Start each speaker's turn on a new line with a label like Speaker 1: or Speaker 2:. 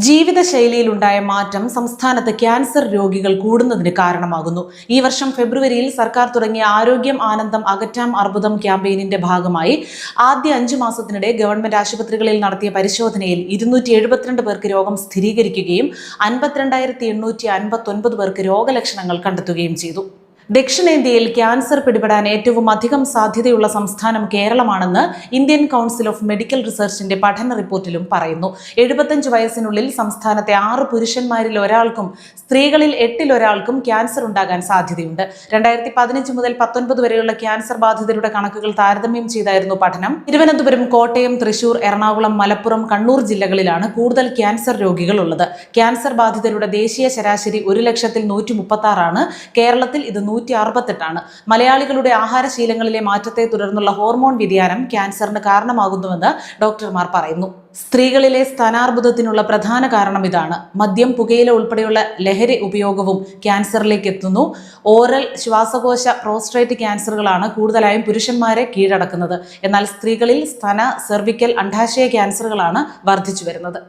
Speaker 1: ജീവിതശൈലിയിലുണ്ടായ മാറ്റം സംസ്ഥാനത്ത് ക്യാൻസർ രോഗികൾ കൂടുന്നതിന് കാരണമാകുന്നു. ഈ വർഷം ഫെബ്രുവരിയിൽ സർക്കാർ തുടങ്ങിയ ആരോഗ്യം ആനന്ദം അകറ്റാം അർബുദം ക്യാമ്പയിനിന്റെ ഭാഗമായി ആദ്യ 5 മാസത്തിനിടെ ഗവൺമെന്റ് ആശുപത്രികളിൽ നടത്തിയ പരിശോധനയിൽ 272 പേർക്ക് രോഗം സ്ഥിരീകരിക്കുകയും 52,859 പേർക്ക് രോഗലക്ഷണങ്ങൾ കണ്ടെത്തുകയും ചെയ്തു. ദക്ഷിണേന്ത്യയിൽ ക്യാൻസർ പിടിപെടാൻ ഏറ്റവും അധികം സാധ്യതയുള്ള സംസ്ഥാനം കേരളമാണെന്ന് ഇന്ത്യൻ കൗൺസിൽ ഓഫ് മെഡിക്കൽ റിസർച്ചിന്റെ പഠന റിപ്പോർട്ടിലും പറയുന്നു. 75 വയസ്സിനുള്ളിൽ സംസ്ഥാനത്തെ 6 പുരുഷന്മാരിൽ ഒരാൾക്കും സ്ത്രീകളിൽ 8-ൽ ഒരാൾക്കും ക്യാൻസർ ഉണ്ടാകാൻ സാധ്യതയുണ്ട്. 2015 മുതൽ 19 വരെയുള്ള ക്യാൻസർ ബാധിതരുടെ കണക്കുകൾ താരതമ്യം ചെയ്തായിരുന്നു പഠനം. തിരുവനന്തപുരം, കോട്ടയം, തൃശൂർ, എറണാകുളം, മലപ്പുറം, കണ്ണൂർ ജില്ലകളിലാണ് കൂടുതൽ ക്യാൻസർ രോഗികൾ ഉള്ളത്. ക്യാൻസർ ബാധിതരുടെ ദേശീയ ശരാശരി 1,136 ആണ്. കേരളത്തിൽ ഇത് 168. മലയാളികളുടെ ആഹാരശീലങ്ങളിലെ മാറ്റത്തെ തുടർന്നുള്ള ഹോർമോൺ വ്യതിയാനം ക്യാൻസറിന് കാരണമാകുന്നുവെന്ന് ഡോക്ടർമാർ പറയുന്നു. സ്ത്രീകളിലെ സ്ഥാനാർബുദത്തിനുള്ള പ്രധാന കാരണം ഇതാണ്. മദ്യം, പുകയില ഉൾപ്പെടെയുള്ള ലഹരി ഉപയോഗവും ക്യാൻസറിലേക്ക് എത്തുന്നു. ഓറൽ, ശ്വാസകോശ, പ്രോസ്റ്റേറ്റ് ക്യാൻസറുകളാണ് കൂടുതലായും പുരുഷന്മാരെ കീഴടക്കുന്നത്. എന്നാൽ സ്ത്രീകളിൽ സ്തന, സെർവിക്കൽ, അണ്ഡാശയ ക്യാൻസറുകളാണ് വർദ്ധിച്ചു വരുന്നത്.